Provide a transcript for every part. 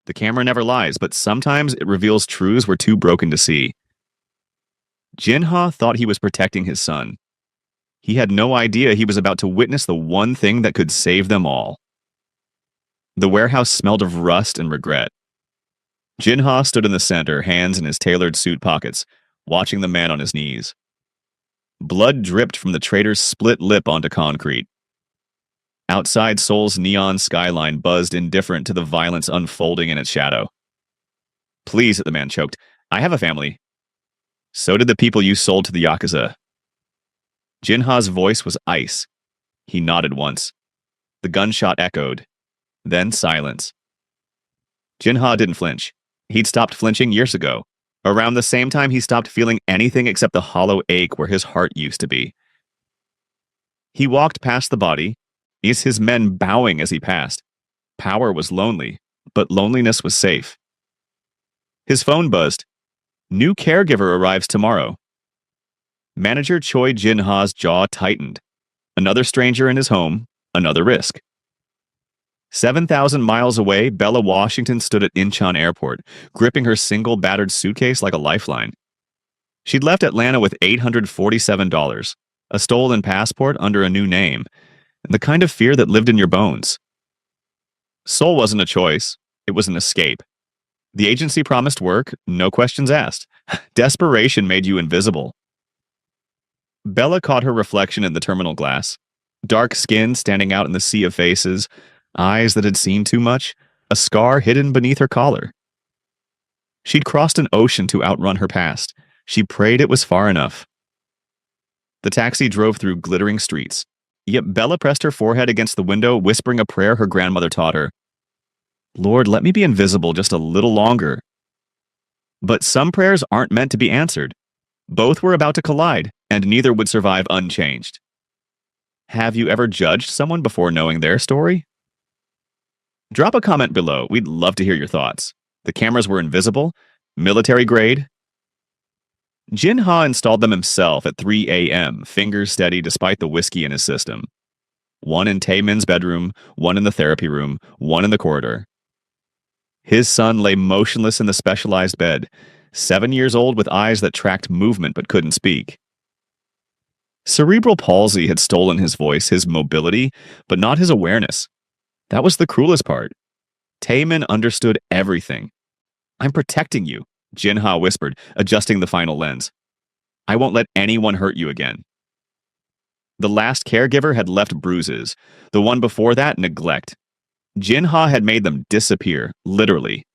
The camera never lies, but sometimes it reveals truths we're too broken to see. Jinha thought he was protecting his son. He had no idea he was about to witness the one thing that could save them all. The warehouse smelled of rust and regret. Jinha stood in the center, hands in his tailored suit pockets, watching the man on his knees. Blood dripped from the trader's split lip onto concrete. Outside, Seoul's neon skyline buzzed indifferent to the violence unfolding in its shadow. Please, the man choked. I have a family. So did the people you sold to the Yakuza. Jinha's voice was ice. He nodded once. The gunshot echoed. Then silence. Jinha didn't flinch. He'd stopped flinching years ago, around the same time he stopped feeling anything except the hollow ache where his heart used to be. He walked past the body, his men bowing as he passed. Power was lonely, but loneliness was safe. His phone buzzed. New caregiver arrives tomorrow. Manager Choi Jinha's jaw tightened. Another stranger in his home, another risk. 7,000 miles away, Bella Washington stood at Incheon Airport, gripping her single battered suitcase like a lifeline. She'd left Atlanta with $847, a stolen passport under a new name, and the kind of fear that lived in your bones. Seoul wasn't a choice, it was an escape. The agency promised work, no questions asked. Desperation made you invisible. Bella caught her reflection in the terminal glass. Dark skin standing out in the sea of faces, eyes that had seen too much, a scar hidden beneath her collar. She'd crossed an ocean to outrun her past. She prayed it was far enough. The taxi drove through glittering streets, yet Bella pressed her forehead against the window, whispering a prayer her grandmother taught her. Lord, let me be invisible just a little longer. But some prayers aren't meant to be answered. Both were about to collide, and neither would survive unchanged. Have you ever judged someone before knowing their story? Drop a comment below. We'd love to hear your thoughts. The cameras were invisible, military grade. Jinha installed them himself at 3 a.m., fingers steady despite the whiskey in his system. One in Taemin's bedroom, one in the therapy room, one in the corridor. His son lay motionless in the specialized bed, 7 years old with eyes that tracked movement but couldn't speak. Cerebral palsy had stolen his voice, his mobility, but not his awareness. That was the cruelest part. Taemin understood everything. I'm protecting you, Jinha whispered, adjusting the final lens. I won't let anyone hurt you again. The last caregiver had left bruises. The one before that, neglect. Jinha had made them disappear, literally.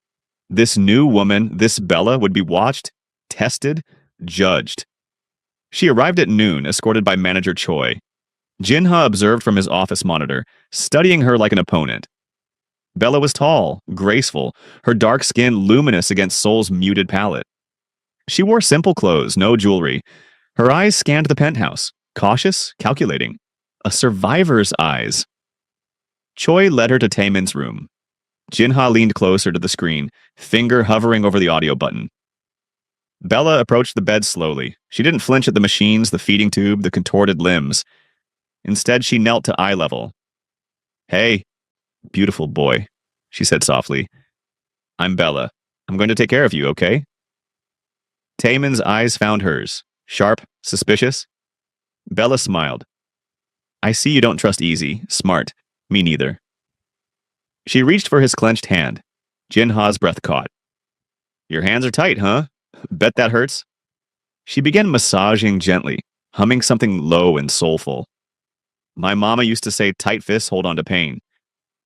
This new woman, this Bella, would be watched, tested, judged. She arrived at noon, escorted by manager Choi. Jinha observed from his office monitor, studying her like an opponent. Bella was tall, graceful, her dark skin luminous against Seoul's muted palette. She wore simple clothes, no jewelry. Her eyes scanned the penthouse, cautious, calculating. A survivor's eyes. Choi led her to Taemin's room. Jinha leaned closer to the screen, finger hovering over the audio button. Bella approached the bed slowly. She didn't flinch at the machines, the feeding tube, the contorted limbs. Instead, she knelt to eye level. Hey, beautiful boy, she said softly. I'm Bella. I'm going to take care of you, okay? Taemin's eyes found hers, sharp, suspicious. Bella smiled. I see you don't trust easy, smart. Me neither. She reached for his clenched hand. Jinha's breath caught. Your hands are tight, huh? Bet that hurts. She began massaging gently, humming something low and soulful. My mama used to say tight fists hold on to pain.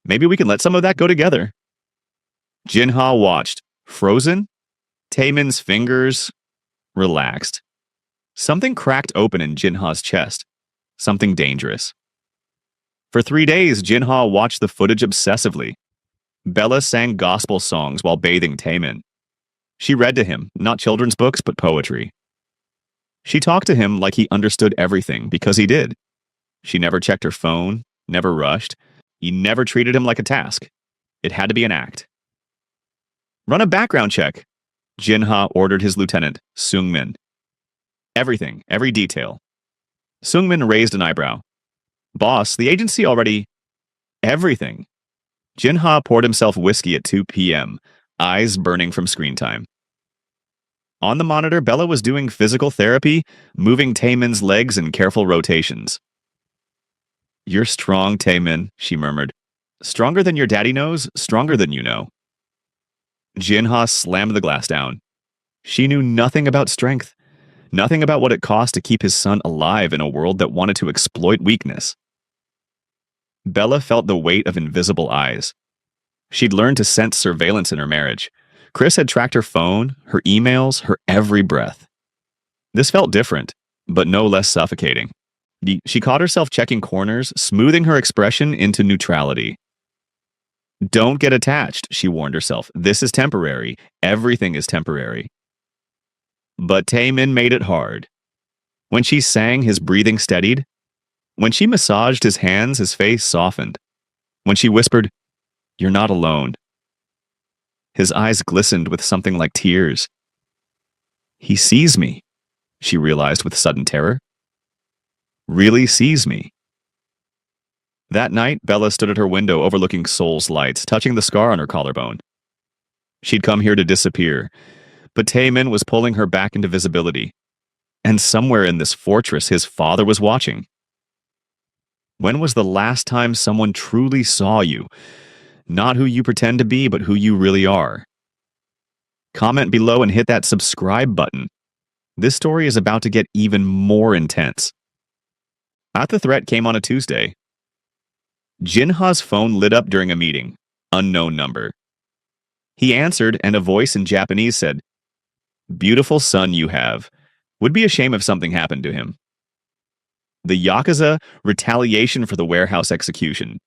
Maybe we can let some of that go together. Jinha watched, frozen. Taemin's fingers relaxed. Something cracked open in Jinha's chest. Something dangerous. For 3 days, Jinha watched the footage obsessively. Bella sang gospel songs while bathing Taemin. She read to him, not children's books, but poetry. She talked to him like he understood everything, because he did. She never checked her phone, never rushed. He never treated him like a task. It had to be an act. Run a background check, Jinha ordered his lieutenant, Seungmin. Everything, every detail. Seungmin raised an eyebrow. Boss, the agency already... Everything. Jinha poured himself whiskey at 2 p.m., eyes burning from screen time. On the monitor, Bella was doing physical therapy, moving Taemin's legs in careful rotations. "You're strong, Taemin," she murmured. "Stronger than your daddy knows, stronger than you know." Jinha slammed the glass down. She knew nothing about strength, nothing about what it cost to keep his son alive in a world that wanted to exploit weakness. Bella felt the weight of invisible eyes. She'd learned to sense surveillance in her marriage. Chris had tracked her phone, her emails, her every breath. This felt different, but no less suffocating. She caught herself checking corners, smoothing her expression into neutrality. "Don't get attached," she warned herself. "This is temporary. Everything is temporary." But Taemin made it hard. When she sang, his breathing steadied. When she massaged his hands, his face softened. When she whispered, "You're not alone," his eyes glistened with something like tears. "He sees me," she realized with sudden terror. "Really sees me." That night, Bella stood at her window overlooking Seoul's lights, touching the scar on her collarbone. She'd come here to disappear, but Taemin was pulling her back into visibility. And somewhere in this fortress, his father was watching. When was the last time someone truly saw you? Not who you pretend to be, but who you really are. Comment below and hit that subscribe button. This story is about to get even more intense. The threat came on a Tuesday. Jinha's phone lit up during a meeting. Unknown number. He answered, and a voice in Japanese said, "Beautiful son you have. Would be a shame if something happened to him." The Yakuza retaliation for the warehouse execution.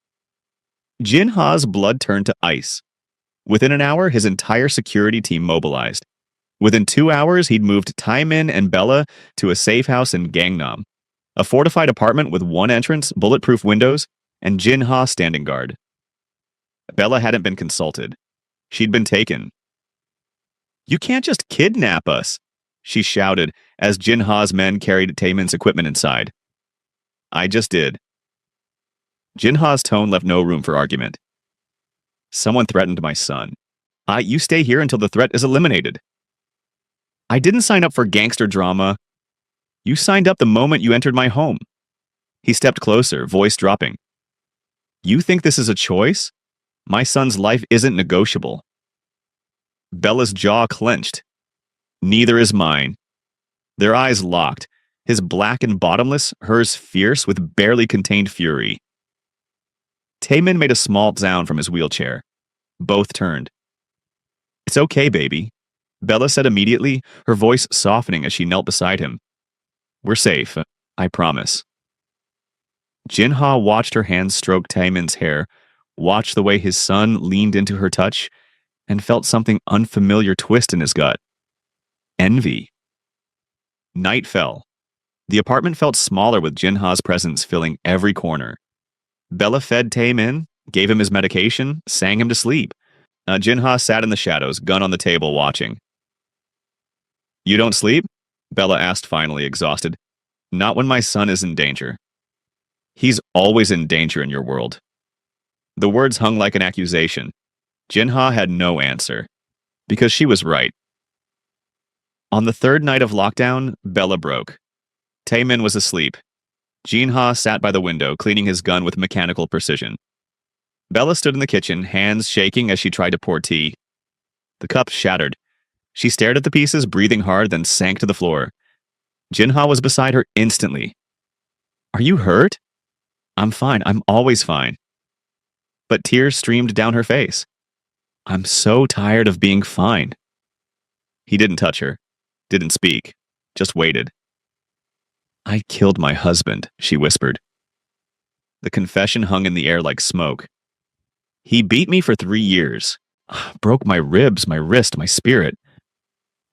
Jinha's blood turned to ice. Within an hour, his entire security team mobilized. Within 2 hours, he'd moved Taemin and Bella to a safe house in Gangnam, a fortified apartment with one entrance, bulletproof windows, and Jinha standing guard. Bella hadn't been consulted. She'd been taken. "You can't just kidnap us," she shouted as Jinha's men carried Taemin's equipment inside. "I just did." Jinha's tone left no room for argument. "Someone threatened my son. You stay here until the threat is eliminated." "I didn't sign up for gangster drama." "You signed up the moment you entered my home." He stepped closer, voice dropping. "You think this is a choice? My son's life isn't negotiable." Bella's jaw clenched. "Neither is mine." Their eyes locked, his black and bottomless, hers fierce with barely contained fury. Taemin made a small sound from his wheelchair. Both turned. "It's okay, baby," Bella said immediately, her voice softening as she knelt beside him. "We're safe, I promise." Jinha watched her hands stroke Taemin's hair, watched the way his son leaned into her touch, and felt something unfamiliar twist in his gut. Envy. Night fell. The apartment felt smaller with Jinha's presence filling every corner. Bella fed Taemin, gave him his medication, sang him to sleep. Jinha sat in the shadows, gun on the table, watching. "You don't sleep?" Bella asked finally, exhausted. "Not when my son is in danger." "He's always in danger in your world." The words hung like an accusation. Jinha had no answer, because she was right. On the third night of lockdown, Bella broke. Taemin was asleep. Jinha sat by the window, cleaning his gun with mechanical precision. Bella stood in the kitchen, hands shaking as she tried to pour tea. The cup shattered. She stared at the pieces, breathing hard, then sank to the floor. Jinha was beside her instantly. "Are you hurt?" "I'm fine. I'm always fine." But tears streamed down her face. "I'm so tired of being fine." He didn't touch her, didn't speak, just waited. "I killed my husband," she whispered. The confession hung in the air like smoke. "He beat me for 3 years. Broke my ribs, my wrist, my spirit.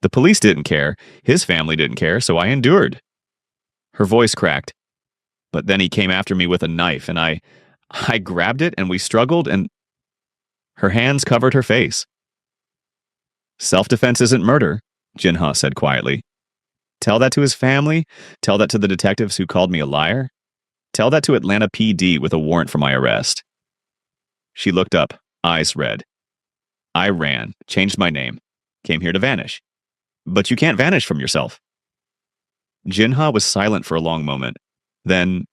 The police didn't care. His family didn't care, so I endured." Her voice cracked. "But then he came after me with a knife, and I grabbed it, and we struggled, and..." Her hands covered her face. "Self-defense isn't murder," Jinha said quietly. "Tell that to his family. Tell that to the detectives who called me a liar. Tell that to Atlanta PD with a warrant for my arrest." She looked up, eyes red. I ran, changed my name, came here to vanish. But you can't vanish from yourself. Jinha was silent for a long moment. Then,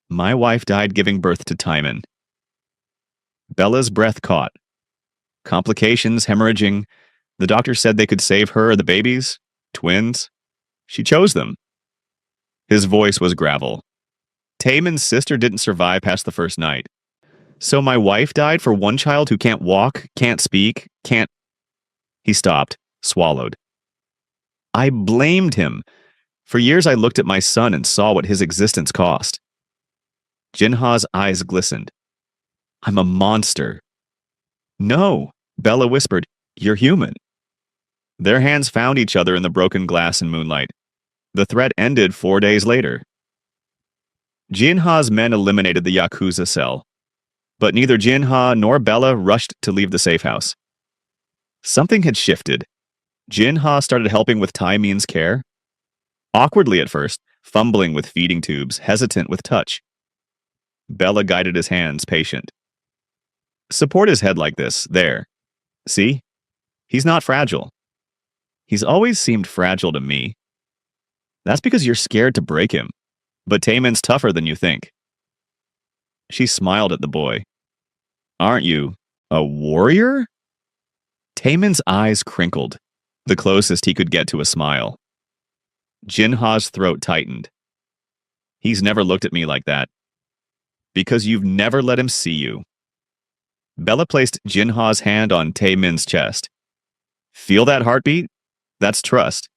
my wife died giving birth to Timon. Bella's breath caught. Complications, hemorrhaging. The doctor said they could save her or the babies. Twins. She chose them. His voice was gravel. Tamon's sister didn't survive past the first night. So my wife died for one child who can't walk, can't speak, can't... He stopped, swallowed. I blamed him. For years I looked at my son and saw what his existence cost. Jinha's eyes glistened. I'm a monster. No, Bella whispered, you're human. Their hands found each other in the broken glass and moonlight. The threat ended 4 days later. Jinha's men eliminated the Yakuza cell, but neither Jinha nor Bella rushed to leave the safe house. Something had shifted. Jinha started helping with Taimin's care. Awkwardly at first, fumbling with feeding tubes, hesitant with touch. Bella guided his hands, patient. Support his head like this, there. See? He's not fragile. He's always seemed fragile to me. That's because you're scared to break him. But Taimon's tougher than you think. She smiled at the boy. Aren't you a warrior? Taimon's eyes crinkled, the closest he could get to a smile. Jinha's throat tightened. He's never looked at me like that. Because you've never let him see you. Bella placed Jinha's hand on Taimon's chest. Feel that heartbeat? That's trust.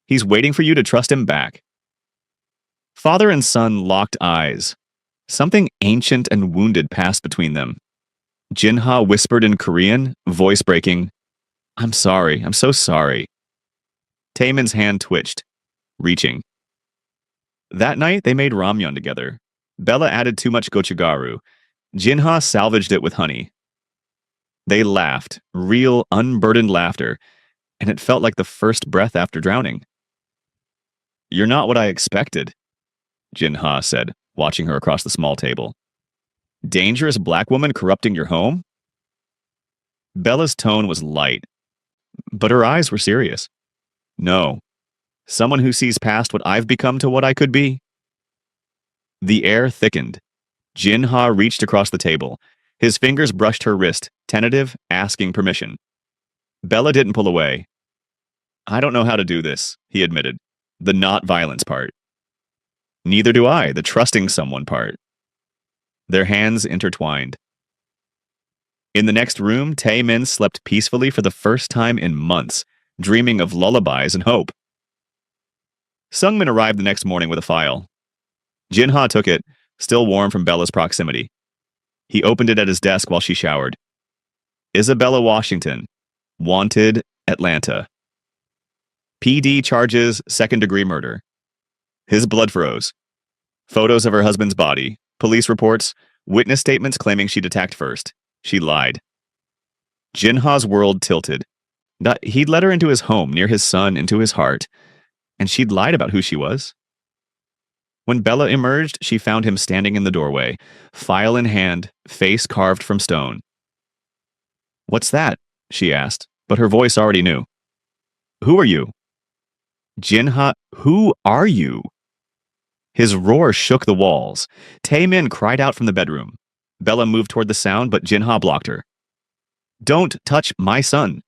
He's waiting for you to trust him back. Father and son locked eyes. Something ancient and wounded passed between them. Jinha whispered in Korean, voice breaking, I'm sorry, I'm so sorry. Taimon's hand twitched, reaching. That night, they made ramyun together. Bella added too much gochugaru. Jinha salvaged it with honey. They laughed, real, unburdened laughter, and it felt like the first breath after drowning. You're not what I expected, Jinha said, watching her across the small table. Dangerous black woman corrupting your home? Bella's tone was light, but her eyes were serious. No, someone who sees past what I've become to what I could be. The air thickened. Jinha reached across the table. His fingers brushed her wrist, tentative, asking permission. Bella didn't pull away. I don't know how to do this, he admitted. The not violence part. Neither do I, the trusting someone part. Their hands intertwined. In the next room, Tae-min slept peacefully for the first time in months, dreaming of lullabies and hope. Sungmin arrived the next morning with a file. Jinha took it, still warm from Bella's proximity. He opened it at his desk while she showered. Isabella Washington. Wanted, Atlanta. PD charges second-degree murder. His blood froze. Photos of her husband's body, police reports, witness statements claiming she'd attacked first. She lied. Jinha's world tilted. He'd let her into his home, near his son, into his heart, and she'd lied about who she was. When Bella emerged, she found him standing in the doorway, file in hand, face carved from stone. What's that? She asked, but her voice already knew. Who are you? Jinha, who are you? His roar shook the walls. Tae-min cried out from the bedroom. Bella moved toward the sound, but Jinha blocked her. Don't touch my son.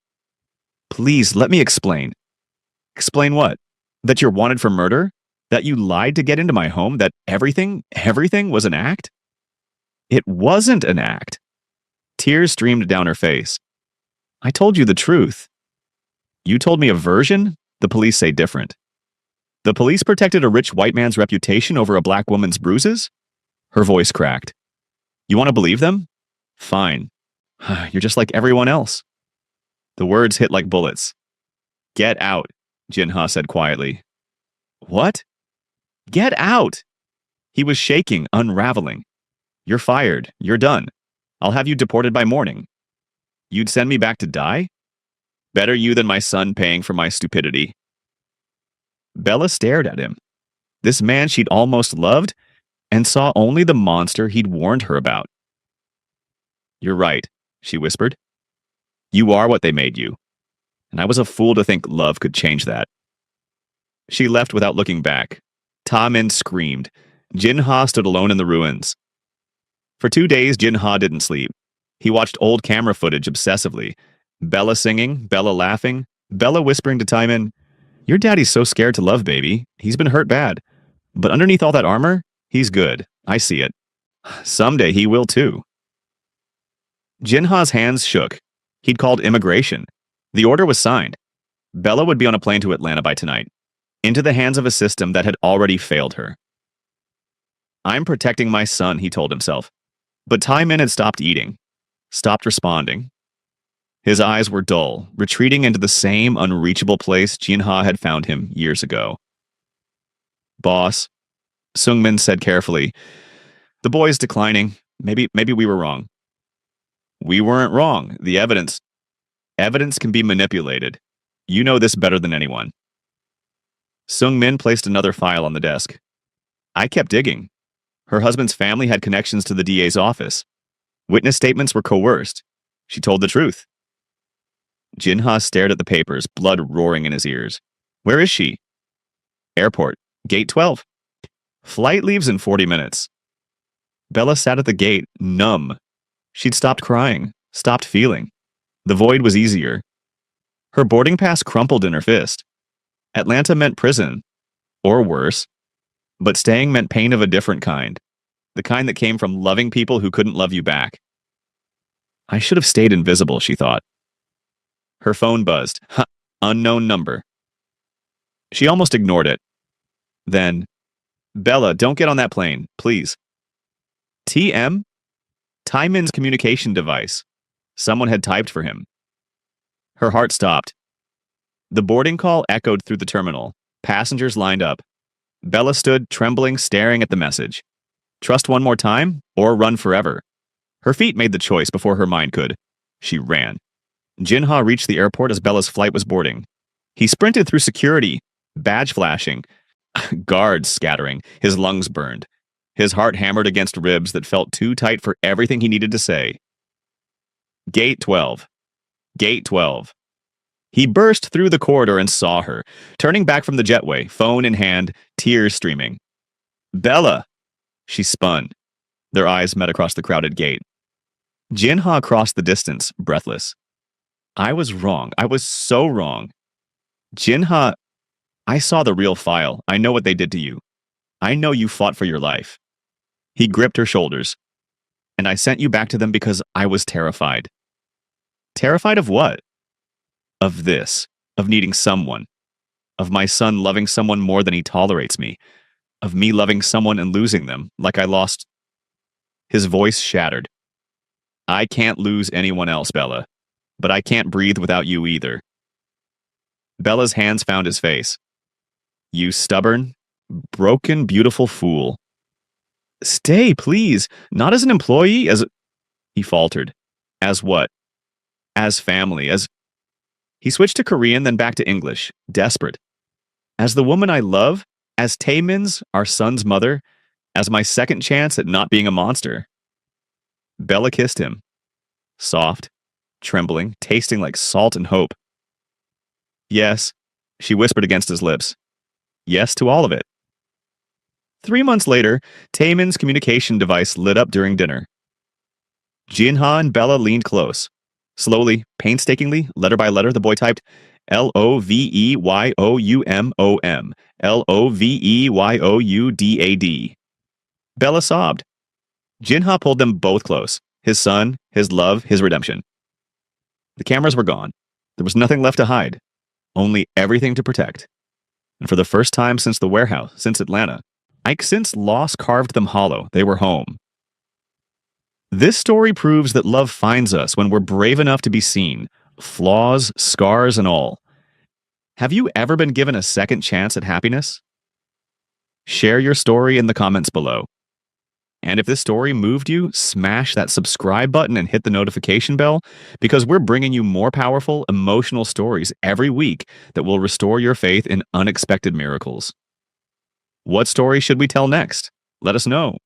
Please, let me explain. Explain what? That you're wanted for murder? That you lied to get into my home? That everything was an act? It wasn't an act. Tears streamed down her face. I told you the truth. You told me a version? The police say different. The police protected a rich white man's reputation over a black woman's bruises? Her voice cracked. You want to believe them? Fine. You're just like everyone else. The words hit like bullets. Get out, Jinha said quietly. What? Get out! He was shaking, unraveling. You're fired. You're done. I'll have you deported by morning. You'd send me back to die? Better you than my son paying for my stupidity. Bella stared at him. This man she'd almost loved, and saw only the monster he'd warned her about. You're right, she whispered. You are what they made you, and I was a fool to think love could change that. She left without looking back. Ta-min screamed. Jin-ha stood alone in the ruins. For 2 days, Jin-ha didn't sleep. He watched old camera footage obsessively. Bella singing, Bella laughing, Bella whispering to Ta-min, your daddy's so scared to love, baby. He's been hurt bad. But underneath all that armor, he's good. I see it. Someday he will too. Jin-ha's hands shook. He'd called immigration. The order was signed. Bella would be on a plane to Atlanta by tonight, into the hands of a system that had already failed her. I'm protecting my son, he told himself. But Ta-min had stopped eating, stopped responding. His eyes were dull, retreating into the same unreachable place Jin-ha had found him years ago. Boss, Sung-min said carefully, the boy's declining. Maybe we were wrong. We weren't wrong. The evidence can be manipulated. You know this better than anyone. Sung-min placed another file on the desk. I kept digging. Her husband's family had connections to the DA's office. Witness statements were coerced. She told the truth. Jin-ha stared at the papers, blood roaring in his ears. Where is she? Airport. Gate 12. Flight leaves in 40 minutes. Bella sat at the gate, numb. She'd stopped crying, stopped feeling. The void was easier. Her boarding pass crumpled in her fist. Atlanta meant prison, or worse. But staying meant pain of a different kind. The kind that came from loving people who couldn't love you back. I should have stayed invisible, she thought. Her phone buzzed. Unknown number. She almost ignored it. Then, Bella, don't get on that plane, please. TM? Ta-min's communication device. Someone had typed for him. Her heart stopped. The boarding call echoed through the terminal. Passengers lined up. Bella stood, trembling, staring at the message. Trust one more time, or run forever. Her feet made the choice before her mind could. She ran. Jin-ha reached the airport as Bella's flight was boarding. He sprinted through security, badge flashing, guards scattering, his lungs burned. His heart hammered against ribs that felt too tight for everything he needed to say. Gate 12. Gate 12. He burst through the corridor and saw her, turning back from the jetway, phone in hand, tears streaming. Bella! She spun. Their eyes met across the crowded gate. Jin-ha crossed the distance, breathless. I was wrong. I was so wrong. Jin-ha, I saw the real file. I know what they did to you. I know you fought for your life. He gripped her shoulders. And I sent you back to them because I was terrified. Terrified of what? Of this. Of needing someone. Of my son loving someone more than he tolerates me. Of me loving someone and losing them, like I lost. His voice shattered. I can't lose anyone else, Bella. But I can't breathe without you either. Bella's hands found his face. You stubborn, broken, beautiful fool. Stay, please. Not as an employee, as... He faltered. As what? As family, as... He switched to Korean, then back to English, desperate. As the woman I love, as Ta-min's, our son's mother, as my second chance at not being a monster. Bella kissed him. Soft, trembling, tasting like salt and hope. Yes, she whispered against his lips. Yes to all of it. 3 months later, Ta-min's communication device lit up during dinner. Jin-ha and Bella leaned close. Slowly, painstakingly, letter by letter, the boy typed, Loveyoumom, Loveyoudad. Bella sobbed. Jin-ha pulled them both close. His son, his love, his redemption. The cameras were gone. There was nothing left to hide. Only everything to protect. And for the first time since the warehouse, since Atlanta, since loss carved them hollow, they were home. This story proves that love finds us when we're brave enough to be seen, flaws, scars, and all. Have you ever been given a second chance at happiness? Share your story in the comments below. And if this story moved you, smash that subscribe button and hit the notification bell, because we're bringing you more powerful, emotional stories every week that will restore your faith in unexpected miracles. What story should we tell next? Let us know.